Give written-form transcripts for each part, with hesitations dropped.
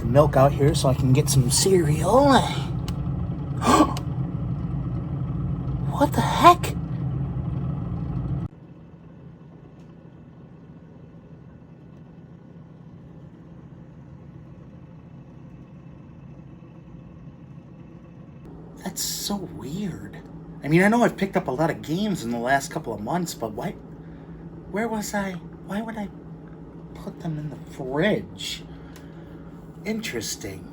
the milk out here so I can get some cereal. What the heck? That's so weird. I mean, I know I've picked up a lot of games in the last couple of months, but where was I? Why would I put them in the fridge? Interesting.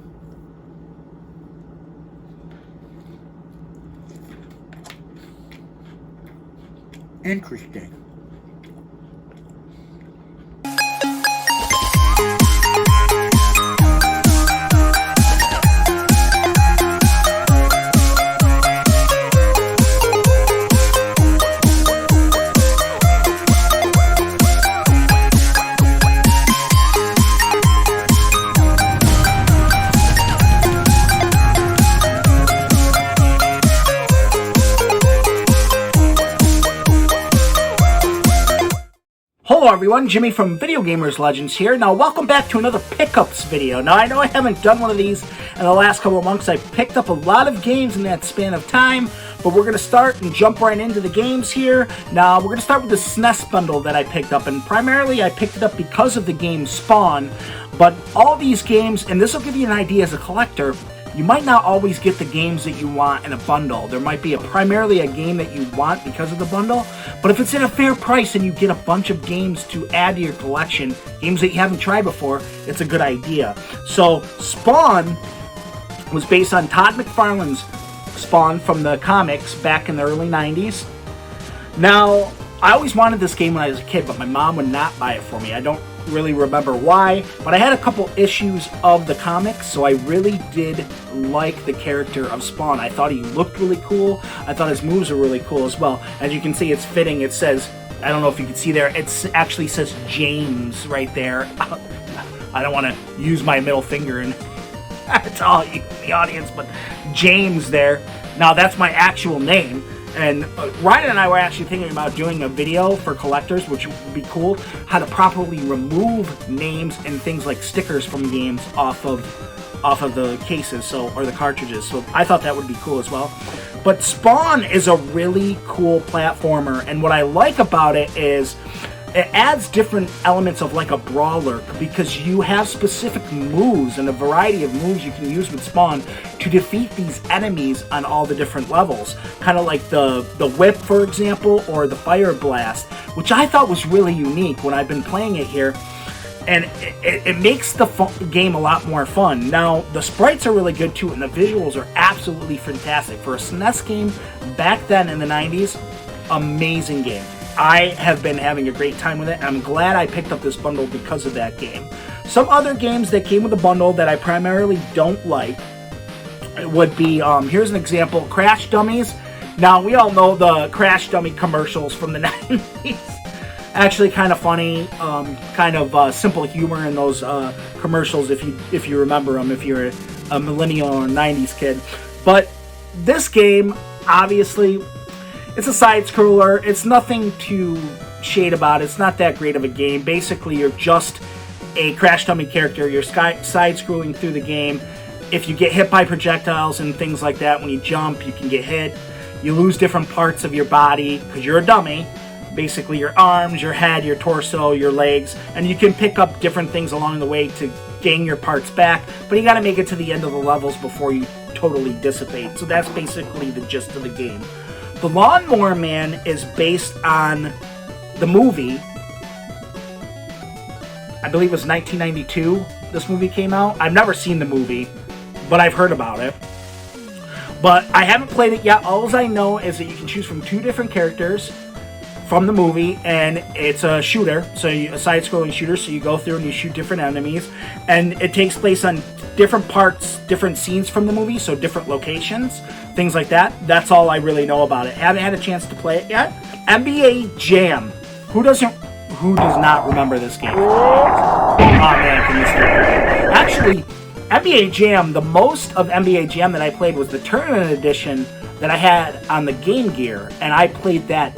Interesting. Hello everyone, Jimmy from Video Gamers Legends here. Now welcome back to another pickups video. Now I know I haven't done one of these in the last couple of months. I picked up a lot of games in that span of time, but we're going to start and jump right into the games here. Now we're going to start with the SNES bundle that I picked up, and primarily I picked it up because of the game Spawn. But all these games, and this will give you an idea as a collector, you might not always get the games that you want in a bundle. There might be primarily a game that you want because of the bundle, but if it's at a fair price and you get a bunch of games to add to your collection, games that you haven't tried before, it's a good idea. So Spawn was based on Todd McFarlane's Spawn from the comics back in the early 90s. Now, I always wanted this game when I was a kid, but my mom would not buy it for me. I don't really remember why, but I had a couple issues of the comics, so I really did like the character of Spawn. I thought he looked really cool. I thought his moves were really cool as well. As you can see, it's fitting. It says, I don't know if you can see there, it actually says James right there. I don't want to use my middle finger and tell you in the audience, but James there. Now that's my actual name. And Ryan and I were actually thinking about doing a video for collectors, which would be cool, how to properly remove names and things like stickers from games off of the cases, or the cartridges. So I thought that would be cool as well. But Spawn is a really cool platformer, and what I like about it is it adds different elements of like a brawler, because you have specific moves and a variety of moves you can use with Spawn to defeat these enemies on all the different levels. Kind of like the whip, for example, or the fire blast, which I thought was really unique when I've been playing it here. And it makes the game a lot more fun. Now, the sprites are really good too, and the visuals are absolutely fantastic. For a SNES game back then in the 90s, amazing game. I have been having a great time with it, and I'm glad I picked up this bundle because of that game. Some other games that came with the bundle that I primarily don't like would be, here's an example, Crash Dummies. Now, we all know the Crash Dummy commercials from the 90s. Actually kind of funny, kind of simple humor in those commercials if you remember them, if you're a millennial or 90s kid. But this game, obviously, it's a side-scroller. It's nothing to shade about. It's not that great of a game. Basically, you're just a Crash Dummy character. You're side-scrolling through the game. If you get hit by projectiles and things like that, when you jump, you can get hit. You lose different parts of your body because you're a dummy. Basically, your arms, your head, your torso, your legs. And you can pick up different things along the way to gain your parts back. But you got to make it to the end of the levels before you totally dissipate. So that's basically the gist of the game. The Lawnmower Man is based on the movie. I believe it was 1992 this movie came out. I've never seen the movie, but I've heard about it. But I haven't played it yet. All I know is that you can choose from 2 different characters from the movie, and it's a shooter, so a side-scrolling shooter, so you go through and you shoot different enemies, and it takes place on different parts, different scenes from the movie, so different locations, things like that. That's all I really know about it. Haven't had a chance to play it yet. NBA Jam. Who does not remember this game? Oh man, can you still... Actually, NBA Jam, the most of NBA Jam that I played was the Tournament Edition that I had on the Game Gear, and I played that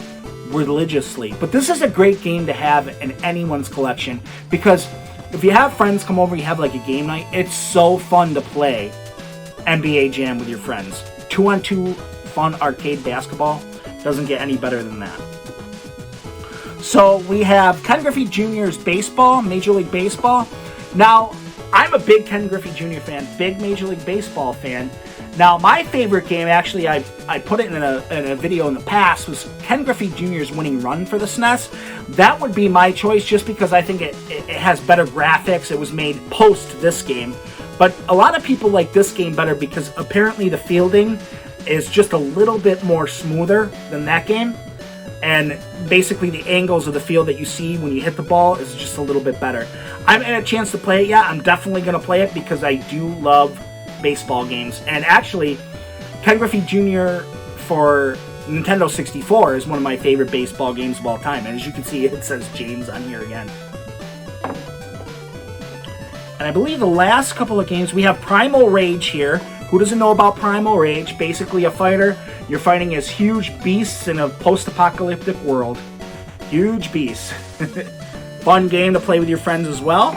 religiously. But this is a great game to have in anyone's collection, because if you have friends come over, you have like a game night, it's so fun to play NBA Jam with your friends. 2-on-2 fun arcade basketball doesn't get any better than that. So we have Ken Griffey Jr.'s baseball, Major League Baseball. Now, I'm a big Ken Griffey Jr. fan, big Major League Baseball fan. Now, my favorite game, actually, I put it in a video in the past, was Ken Griffey Jr.'s winning run for the SNES. That would be my choice just because I think it has better graphics. It was made post this game. But a lot of people like this game better because apparently the fielding is just a little bit more smoother than that game. And basically the angles of the field that you see when you hit the ball is just a little bit better. I haven't had a chance to play it yet. I'm definitely going to play it because I do love baseball games. And actually, Ken Griffey Jr. for Nintendo 64 is one of my favorite baseball games of all time. And as you can see, it says James on here again. And I believe the last couple of games, we have Primal Rage here. Who doesn't know about Primal Rage? Basically a fighter. You're fighting as huge beasts in a post-apocalyptic world. Huge beasts. Fun game to play with your friends as well.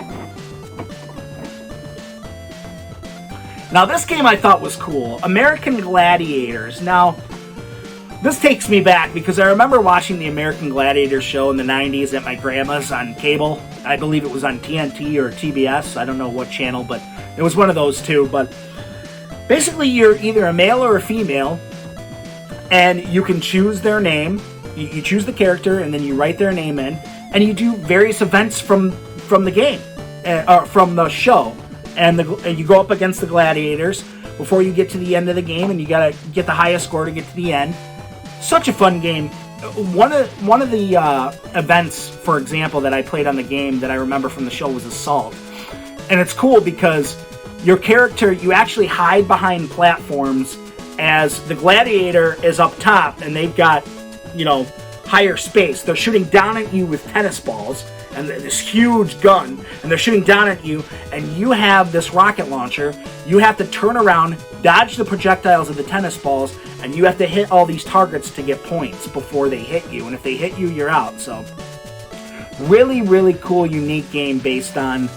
Now this game I thought was cool. American Gladiators. Now, this takes me back because I remember watching the American Gladiator show in the 90s at my grandma's on cable. I believe it was on TNT or TBS. I don't know what channel, but it was one of those two. But basically, you're either a male or a female, and you can choose their name. You choose the character, and then you write their name in, and you do various events from the game, or from the show. And you go up against the gladiators before you get to the end of the game, and you gotta get the highest score to get to the end. Such a fun game. One of the events, for example, that I played on the game that I remember from the show was Assault. And it's cool because your character, you actually hide behind platforms as the gladiator is up top and they've got, higher space. They're shooting down at you with tennis balls and this huge gun, and they're shooting down at you, and you have this rocket launcher. You have to turn around, dodge the projectiles of the tennis balls, and you have to hit all these targets to get points before they hit you. And if they hit you, you're out. So really, really cool, unique game based on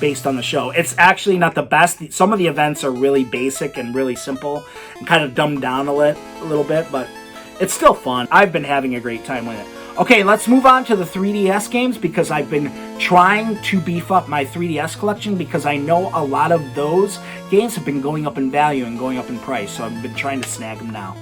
the show. It's actually not the best. Some of the events are really basic and really simple and kind of dumbed down a little bit, but it's still fun. I've been having a great time with it. Okay, let's move on to the 3DS games because I've been trying to beef up my 3DS collection because I know a lot of those games have been going up in value and going up in price, so I've been trying to snag them now.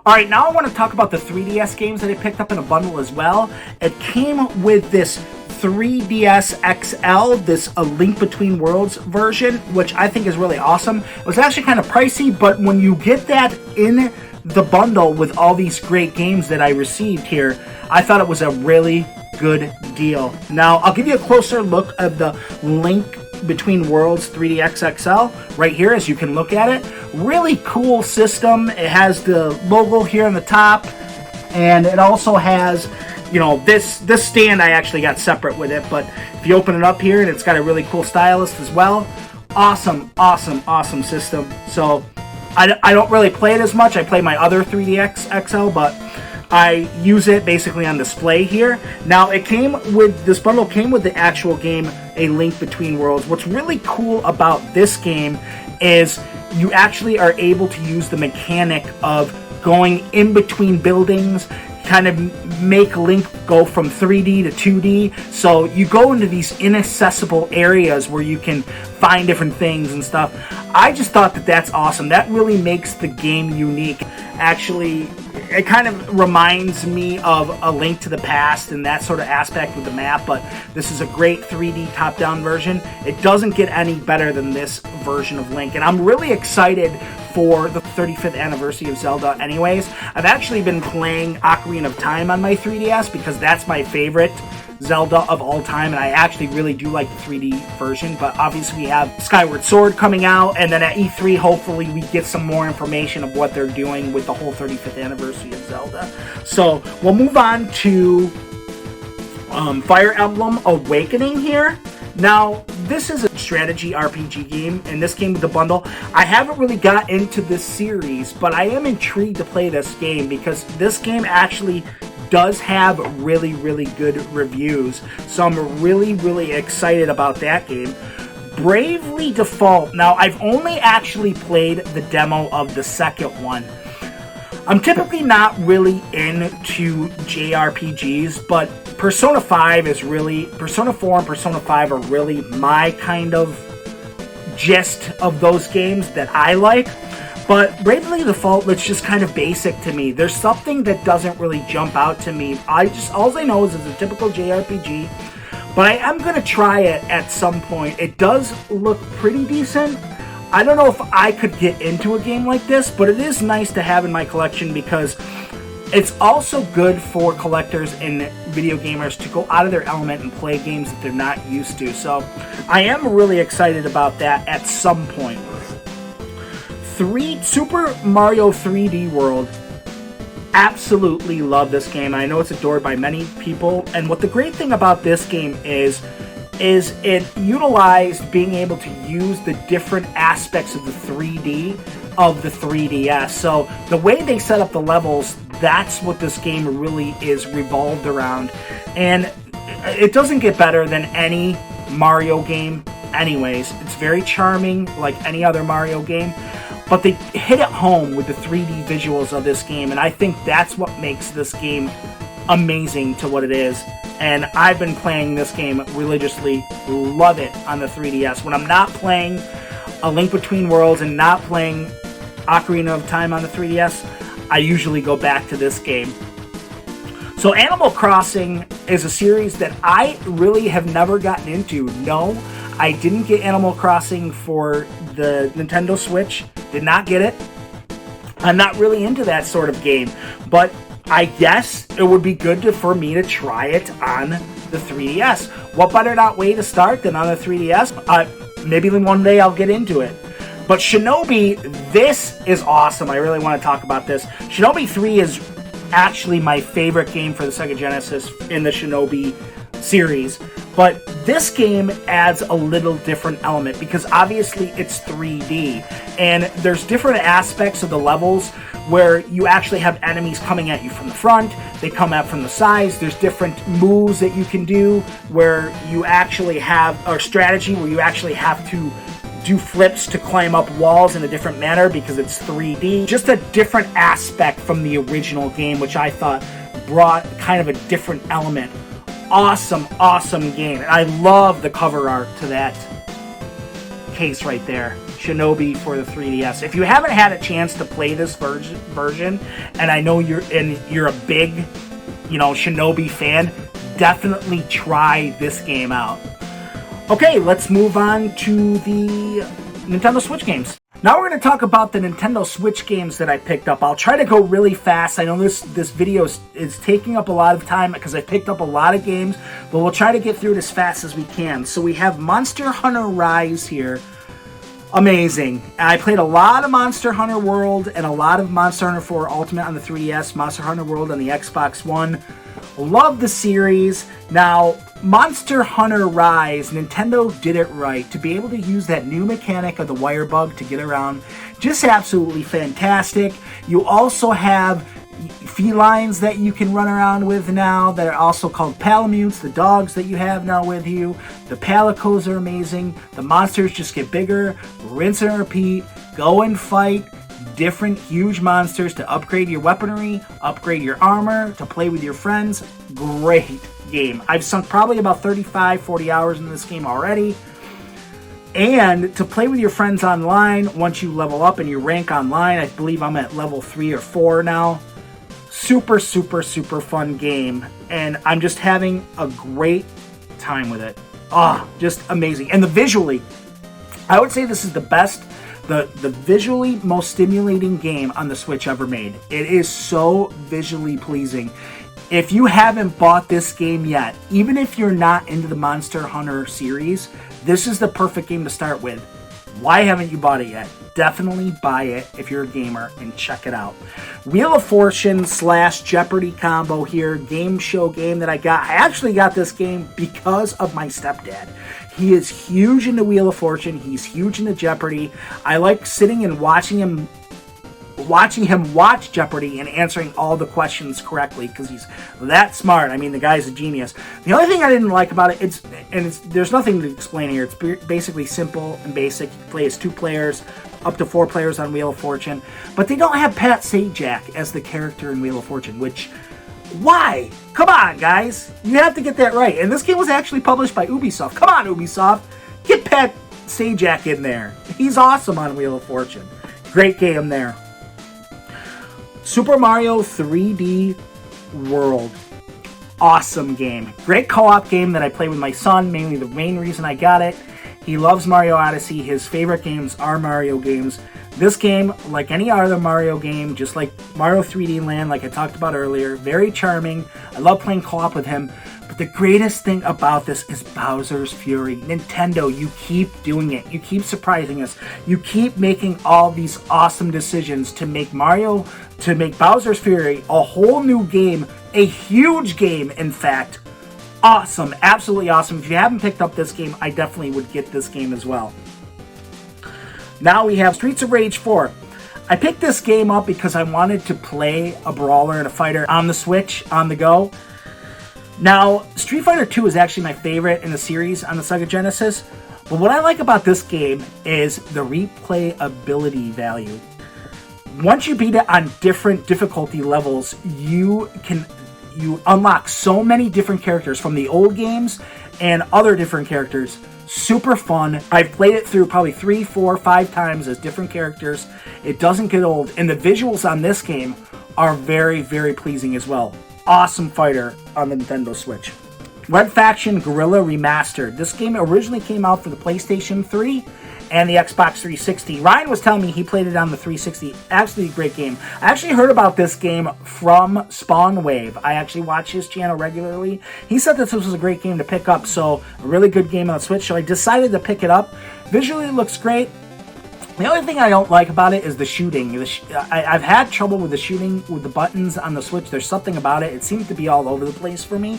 Alright, now I want to talk about the 3DS games that I picked up in a bundle as well. It came with this 3DS XL, this A Link Between Worlds version, which I think is really awesome. It was actually kind of pricey, but when you get that in the bundle with all these great games that I received here, I thought it was a really good deal. Now, I'll give you a closer look of the Link Between Worlds 3DX XL right here, as you can look at it. Really cool system. It has the logo here on the top, and it also has, this stand I actually got separate with it, but if you open it up here, and it's got a really cool stylus as well. Awesome, awesome, awesome system. So, I don't really play it as much. I play my other 3DX XL, but I use it basically on display here. Now, this bundle came with the actual game, A Link Between Worlds. What's really cool about this game is you actually are able to use the mechanic of going in between buildings, kind of make Link go from 3D to 2D. So you go into these inaccessible areas where you can find different things and stuff. I just thought that that's awesome. That really makes the game unique. Actually, it kind of reminds me of A Link to the Past and that sort of aspect with the map, but this is a great 3D top-down version. It doesn't get any better than this version of Link, and I'm really excited for the 35th anniversary of Zelda anyways. I've actually been playing Ocarina of Time on my 3DS because that's my favorite Zelda of all time, and I actually really do like the 3D version, but obviously we have Skyward Sword coming out, and then at E3 hopefully we get some more information of what they're doing with the whole 35th anniversary of Zelda. So we'll move on to Fire Emblem Awakening here. Now, this is a strategy RPG game, and this came with the bundle. I haven't really got into this series, but I am intrigued to play this game because this game actually does have really, really good reviews. So I'm really, really excited about that game. Bravely Default. Now, I've only actually played the demo of the second one. I'm typically not really into JRPGs, but Persona 4 and Persona 5 are really my kind of gist of those games that I like. But Bravely Default looks just kind of basic to me. There's something that doesn't really jump out to me. All I know is it's a typical JRPG, but I am going to try it at some point. It does look pretty decent. I don't know if I could get into a game like this, but it is nice to have in my collection because it's also good for collectors and video gamers to go out of their element and play games that they're not used to. So I am really excited about that at some point. Super Mario 3D World. Absolutely love this game. I know it's adored by many people, and what the great thing about this game is it utilized being able to use the different aspects of the 3D of the 3DS. So the way they set up the levels, that's what this game really is revolved around. And it doesn't get better than any Mario game anyways. It's very charming like any other Mario game. But they hit it home with the 3D visuals of this game, and I think that's what makes this game amazing to what it is. And I've been playing this game religiously, love it on the 3DS. When I'm not playing A Link Between Worlds and not playing Ocarina of Time on the 3DS, I usually go back to this game. So Animal Crossing is a series that I really have never gotten into. No, I didn't get Animal Crossing for the Nintendo Switch. Did not get it. I'm not really into that sort of game, but I guess it would be good for me to try it on the 3DS. What better way to start than on the 3DS? Maybe one day I'll get into it. But Shinobi, this is awesome. I really want to talk about this. Shinobi 3 is actually my favorite game for the Sega Genesis in the Shinobi series. But this game adds a little different element because obviously it's 3D. And there's different aspects of the levels where you actually have enemies coming at you from the front, they come out from the sides. There's different moves that you can do where you actually have a strategy where you actually have to do flips to climb up walls in a different manner because it's 3D. Just a different aspect from the original game, which I thought brought kind of a different element. Awesome, awesome game. And I love the cover art to that case right there. Shinobi for the 3DS. If you haven't had a chance to play this version, and I know you're a big, Shinobi fan, definitely try this game out. Okay, let's move on to the Nintendo Switch games. Now we're going to talk about the Nintendo Switch games that I picked up. I'll try to go really fast. I know this video is taking up a lot of time because I picked up a lot of games, but we'll try to get through it as fast as we can. So we have Monster Hunter Rise here. Amazing. I played a lot of Monster Hunter World and a lot of Monster Hunter 4 Ultimate on the 3DS, Monster Hunter World on the Xbox One. Love the series. Now, Monster Hunter Rise, Nintendo did it right. To be able to use that new mechanic of the wire bug to get around, just absolutely fantastic. You also have felines that you can run around with now that are also called Palamutes, the dogs that you have now with you. The Palicos are amazing. The monsters just get bigger. Rinse and repeat. Go and fight different huge monsters to upgrade your weaponry, upgrade your armor, to play with your friends. Great game. I've sunk probably about 35-40 hours in this game already. And to play with your friends online, once you level up and you rank online, I believe I'm at level 3 or 4 now. Super, super, super fun game. And I'm just having a great time with it. Just amazing. And visually, I would say this is the best, the visually most stimulating game on the Switch ever made. It is so visually pleasing. If you haven't bought this game yet, even if you're not into the Monster Hunter series, this is the perfect game to start with. Why haven't you bought it yet? Definitely buy it if you're a gamer and check it out. Wheel of Fortune / Jeopardy combo here. Game show game that I got. I actually got this game because of my stepdad. He is huge into Wheel of Fortune. He's huge into Jeopardy. I like sitting and watching watching him watch Jeopardy and answering all the questions correctly because he's that smart. I mean, the guy's a genius. The only thing I didn't like about it, there's nothing to explain here. It's basically simple and basic. You play as 2 players, up to 4 players on Wheel of Fortune, but they don't have Pat Sajak as the character in Wheel of Fortune, which, why? Come on, guys. You have to get that right. And this game was actually published by Ubisoft. Come on, Ubisoft. Get Pat Sajak in there. He's awesome on Wheel of Fortune. Great game there. Super Mario 3D World. Awesome game. Great co-op game that I play with my son. Mainly the main reason I got it. He loves Mario Odyssey. His favorite games are Mario games. This game, like any other Mario game, just like Mario 3D Land, like I talked about earlier, very charming. I love playing co-op with him. But the greatest thing about this is Bowser's Fury. Nintendo, you keep doing it. You keep surprising us. You keep making all these awesome decisions to make Bowser's Fury a whole new game, a huge game, in fact. Awesome, absolutely awesome. If you haven't picked up this game, I definitely would get this game as well. Now we have Streets of Rage 4. I picked this game up because I wanted to play a brawler and a fighter on the Switch, on the go. Now, Street Fighter 2 is actually my favorite in the series on the Sega Genesis, but what I like about this game is the replayability value. Once you beat it on different difficulty levels, you unlock so many different characters from the old games and other different characters. Super fun. I've played it through probably 3, 4, 5 times as different characters. It doesn't get old, and the visuals on this game are very, very pleasing as well. Awesome fighter on the Nintendo Switch. Red Faction Guerrilla Remastered. This game originally came out for the PlayStation 3 and the Xbox 360. Ryan was telling me he played it on the 360. Absolutely great game. I actually heard about this game from Spawnwave. I actually watch his channel regularly. He said that this was a great game to pick up, so a really good game on the Switch, so I decided to pick it up. Visually, it looks great. The only thing I don't like about it is the shooting. I've had trouble with the shooting with the buttons on the Switch. There's something about it. It seems to be all over the place for me.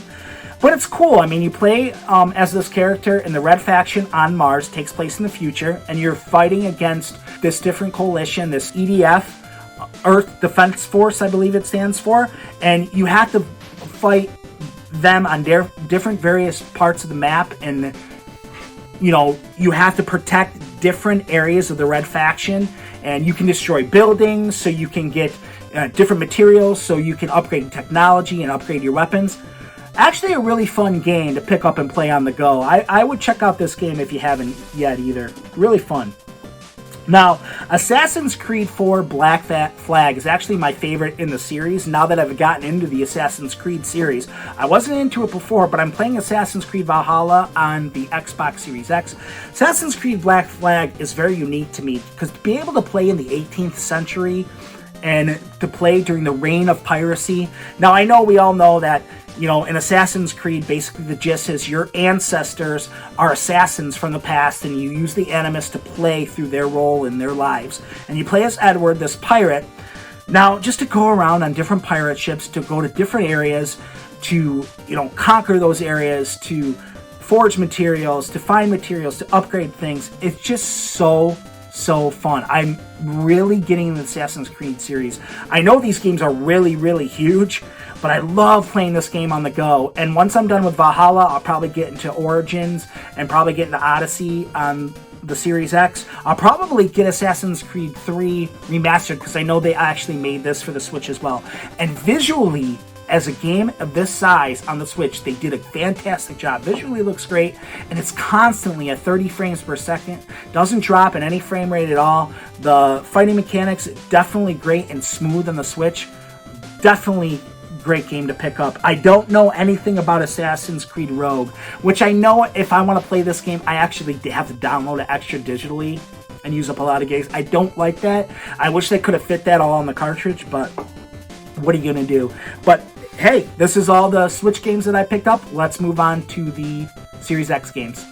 But it's cool. I mean, you play as this character in the Red Faction on Mars. It takes place in the future, and you're fighting against this different coalition, this EDF, Earth Defense Force, I believe it stands for, and you have to fight them on their different various parts of the map, and you have to protect different areas of the Red Faction, and you can destroy buildings, so you can get different materials, so you can upgrade technology and upgrade your weapons. Actually a really fun game to pick up and play on the go. I would check out this game if you haven't yet either. Really fun. Now, Assassin's Creed 4 Black Flag is actually my favorite in the series now that I've gotten into the Assassin's Creed series. I wasn't into it before, but I'm playing Assassin's Creed Valhalla on the Xbox Series X. Assassin's Creed Black Flag is very unique to me because to be able to play in the 18th century and to play during the reign of piracy. Now, I know we all know that in Assassin's Creed, basically the gist is your ancestors are assassins from the past, and you use the Animus to play through their role in their lives. And you play as Edward, this pirate. Now, just to go around on different pirate ships, to go to different areas, to, conquer those areas, to forge materials, to find materials, to upgrade things. It's just so fun. I'm really getting the Assassin's Creed series. I know these games are really, really huge, but I love playing this game on the go. And once I'm done with Valhalla, I'll probably get into Origins and probably get into Odyssey on the Series X. I'll probably get Assassin's Creed 3 Remastered because I know they actually made this for the Switch as well. And visually, as a game of this size on the Switch, they did a fantastic job. Visually it looks great, and it's constantly at 30 frames per second. Doesn't drop in any frame rate at all. The fighting mechanics, definitely great and smooth on the Switch. Definitely great game to pick up. I don't know anything about Assassin's Creed Rogue, which I know if I want to play this game, I actually have to download it extra digitally and use up a lot of games. I don't like that. I wish they could have fit that all on the cartridge, but what are you going to do? But hey, this is all the Switch games that I picked up. Let's move on to the Series X games.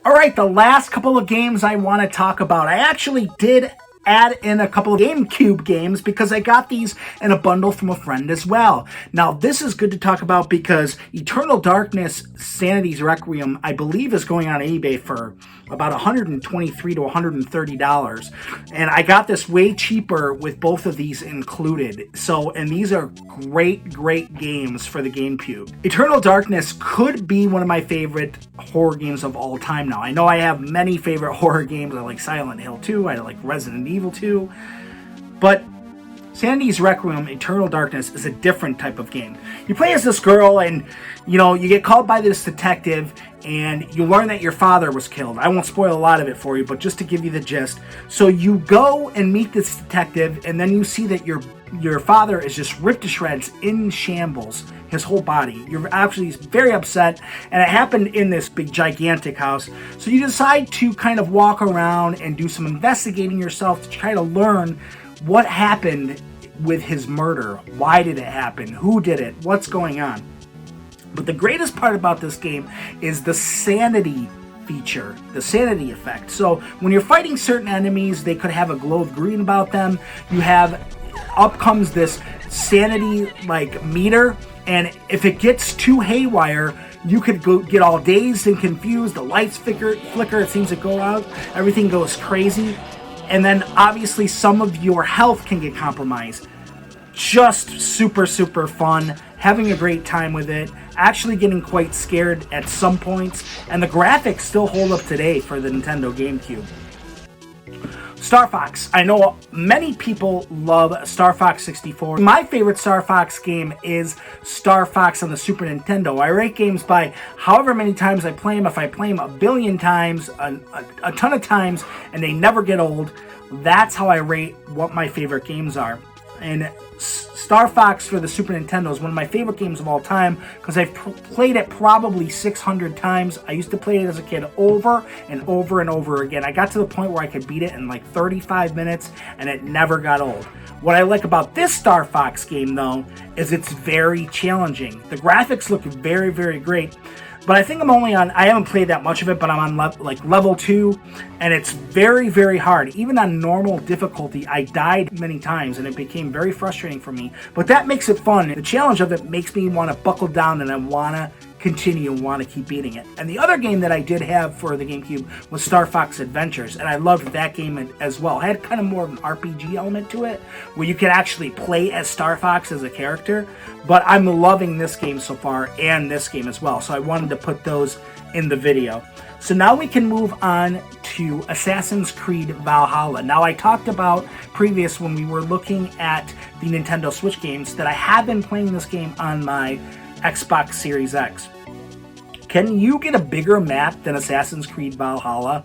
All right, the last couple of games I want to talk about. I actually did add in a couple of GameCube games because I got these in a bundle from a friend as well. Now, this is good to talk about because Eternal Darkness Sanity's Requiem, I believe, is going on eBay for about $123 to $130. And I got this way cheaper with both of these included. So, and these are great, great games for the GameCube. Eternal Darkness could be one of my favorite horror games of all time now. I know I have many favorite horror games. I like Silent Hill 2, I like Resident Evil 2, but Sanity's Requiem, Eternal Darkness is a different type of game. You play as this girl and, you get called by this detective and you learn that your father was killed. I won't spoil a lot of it for you, but just to give you the gist. So you go and meet this detective and then you see that your father is just ripped to shreds, in shambles, his whole body. You're actually very upset, and it happened in this big gigantic house. So you decide to kind of walk around and do some investigating yourself to try to learn what happened with his murder. Why did it happen? Who did it? What's going on? But the greatest part about this game is the sanity feature, the sanity effect. So when you're fighting certain enemies, they could have a glow of green about them. Up comes this sanity meter, and if it gets too haywire, you could get all dazed and confused. The lights flicker, it seems to go out. Everything goes crazy. And then obviously some of your health can get compromised. Just super, super fun. Having a great time with it. Actually getting quite scared at some points. And the graphics still hold up today for the Nintendo GameCube. Star Fox. I know many people love Star Fox 64. My favorite Star Fox game is Star Fox on the Super Nintendo. I rate games by however many times I play them. If I play them a billion times, a ton of times, and they never get old, that's how I rate what my favorite games are. And Star Fox for the Super Nintendo is one of my favorite games of all time because I've played it probably 600 times. I used to play it as a kid over and over and over again. I got to the point where I could beat it in 35 minutes and it never got old. What I like about this Star Fox game, though, is it's very challenging. The graphics look very, very great. But I think I haven't played that much of it, but I'm on level 2, and it's very, very hard. Even on normal difficulty, I died many times, and it became very frustrating for me. But that makes it fun. The challenge of it makes me want to buckle down, and I want to continue and want to keep beating it. And the other game that I did have for the GameCube was Star Fox Adventures, and I loved that game as well. It had kind of more of an RPG element to it, where you could actually play as Star Fox as a character, but I'm loving this game so far, and this game as well, so I wanted to put those in the video. So now we can move on to Assassin's Creed Valhalla. Now I talked about previous when we were looking at the Nintendo Switch games that I have been playing this game on my Xbox Series X. Can you get a bigger map than Assassin's Creed Valhalla?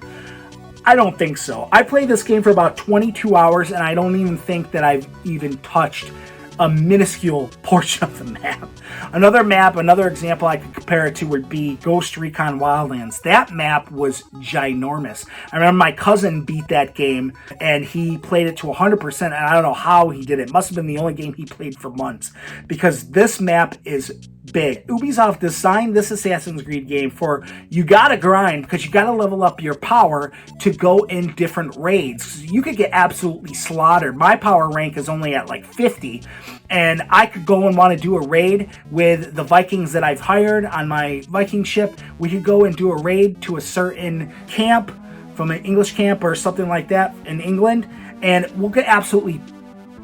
I don't think so. I played this game for about 22 hours and I don't even think that I've even touched a minuscule portion of the map. Another example I could compare it to would be Ghost Recon Wildlands. That map was ginormous. I remember my cousin beat that game and he played it to 100%, and I don't know how he did it. It must have been the only game he played for months, because this map is big. Ubisoft designed this Assassin's Creed game for, you gotta grind because you gotta level up your power to go in different raids. You could get absolutely slaughtered. My power rank is only at 50, and I could go and want to do a raid with the Vikings that I've hired on my Viking ship. We could go and do a raid to a certain camp, from an English camp or something like that in England, and we'll get absolutely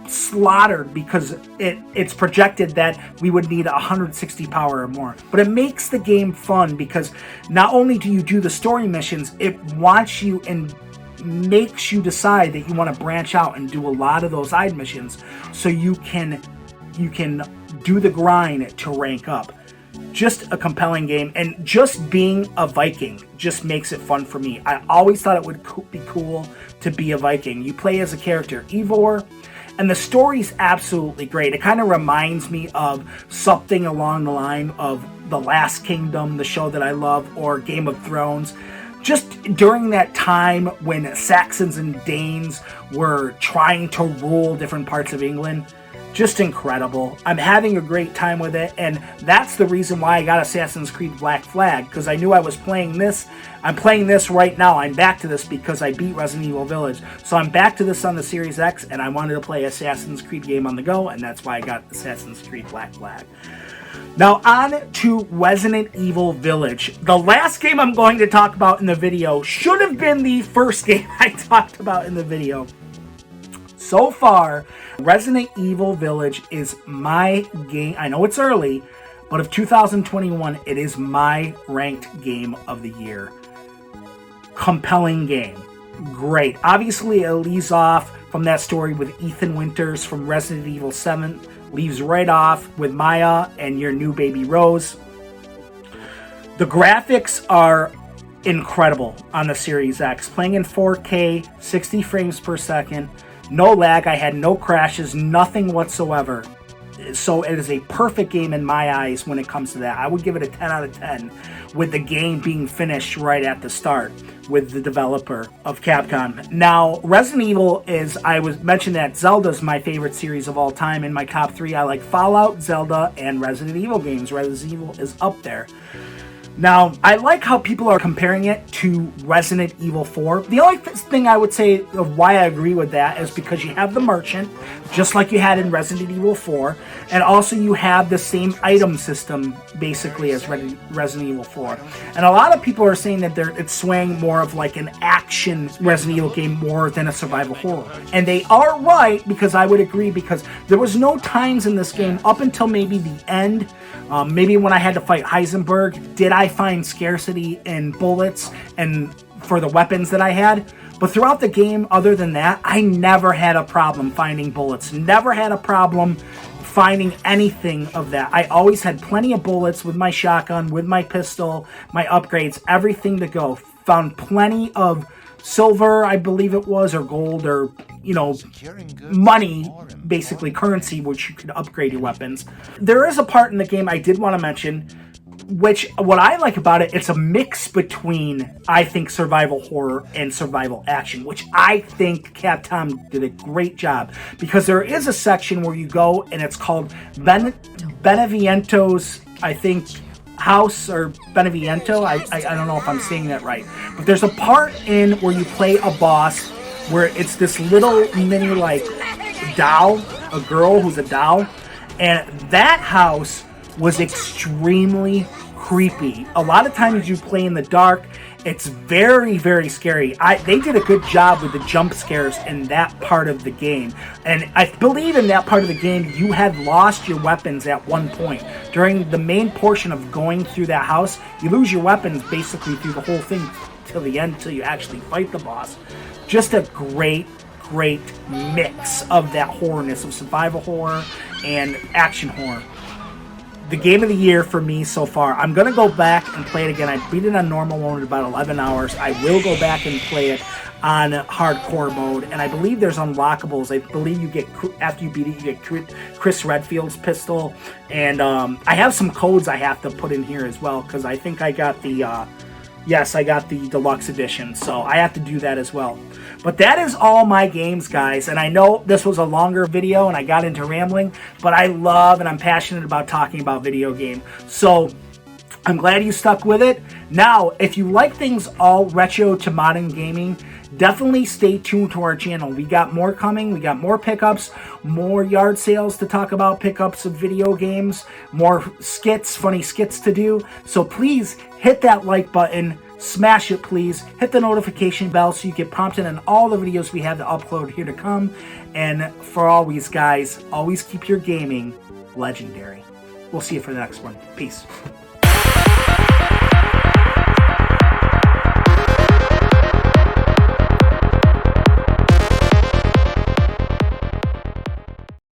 slaughtered because it's projected that we would need 160 power or more. But it makes the game fun because not only do you do the story missions, it wants you and makes you decide that you want to branch out and do a lot of those side missions so you can do the grind to rank up. Just a compelling game, and just being a Viking just makes it fun for me. I always thought it would be cool to be a Viking. You play as a character, Eivor, and the story's absolutely great. It kind of reminds me of something along the line of The Last Kingdom, the show that I love, or Game of Thrones. Just during that time when Saxons and Danes were trying to rule different parts of England. Just incredible. I'm having a great time with it, and that's the reason why I got Assassin's Creed Black Flag, because I knew I was playing this. I'm playing this right now. I'm back to this because I beat Resident Evil Village. So I'm back to this on the Series X, and I wanted to play Assassin's Creed game on the go, and that's why I got Assassin's Creed Black Flag. Now on to Resident Evil Village. The last game I'm going to talk about in the video should have been the first game I talked about in the video. So far, Resident Evil Village is my game. I know it's early, but of 2021, it is my ranked game of the year. Compelling game. Great. Obviously, it leaves off from that story with Ethan Winters from Resident Evil 7. Leaves right off with Maya and your new baby Rose. The graphics are incredible on the Series X. Playing in 4K, 60 frames per second. No lag. I had no crashes, nothing whatsoever. So it is a perfect game in my eyes when it comes to that. I would give it a 10 out of 10 with the game being finished right at the start with the developer of Capcom. Now, Resident Evil mentioned that Zelda's my favorite series of all time. In my top 3, I like Fallout, Zelda, and Resident Evil games. Resident Evil is up there. Now, I like how people are comparing it to Resident Evil 4. The only thing I would say of why I agree with that is because you have the merchant, just like you had in Resident Evil 4, and also you have the same item system, basically, as Resident Evil 4. And a lot of people are saying that it's swaying more of like an action Resident Evil game more than a survival horror. And they are right, because I would agree, because there was no times in this game, up until maybe the end, maybe when I had to fight Heisenberg, did I find scarcity in bullets and for the weapons that I had. But throughout the game, other than that, I never had a problem finding bullets. Never had a problem finding anything of that. I always had plenty of bullets with my shotgun, with my pistol, my upgrades, everything to go. Found plenty of silver, I believe it was, or gold, or, money, basically currency, which you could upgrade your weapons. There is a part in the game I did want to mention, which, what I like about it, it's a mix between, I think, survival horror and survival action, which I think Capcom did a great job, because there is a section where you go, and it's called Beneviento's, I think, house, or Beneviento. I don't know if I'm saying that right, but there's a part in where you play a boss where it's this little mini like doll, a girl who's a doll, and that house was extremely creepy. A lot of times you play in the dark, it's very, very scary. They did a good job with the jump scares in that part of the game. And I believe in that part of the game, you had lost your weapons at one point. During the main portion of going through that house, you lose your weapons basically through the whole thing till the end, till you actually fight the boss. Just a great mix of that horrorness of survival horror and action horror. The game of the year for me so far. I'm going to go back and play it again. I beat it on normal mode in about 11 hours. I will go back and play it on hardcore mode. And I believe there's unlockables. I believe you get, after you beat it, you get Chris Redfield's pistol. And I have some codes I have to put in here as well, because I think I got the... yes, I got the deluxe edition, so I have to do that as well. But that is all my games, guys. And I know this was a longer video and I got into rambling, but I love and I'm passionate about talking about video game. So I'm glad you stuck with it. Now, if you like things all retro to modern gaming, definitely stay tuned to our channel. We got more coming. We got more pickups, more yard sales to talk about, pickups of video games, more skits, funny skits to do. So please hit that like button. Smash it, please. Hit the notification bell so you get prompted on all the videos we have to upload here to come. And for always, guys, always keep your gaming legendary. We'll see you for the next one. Peace.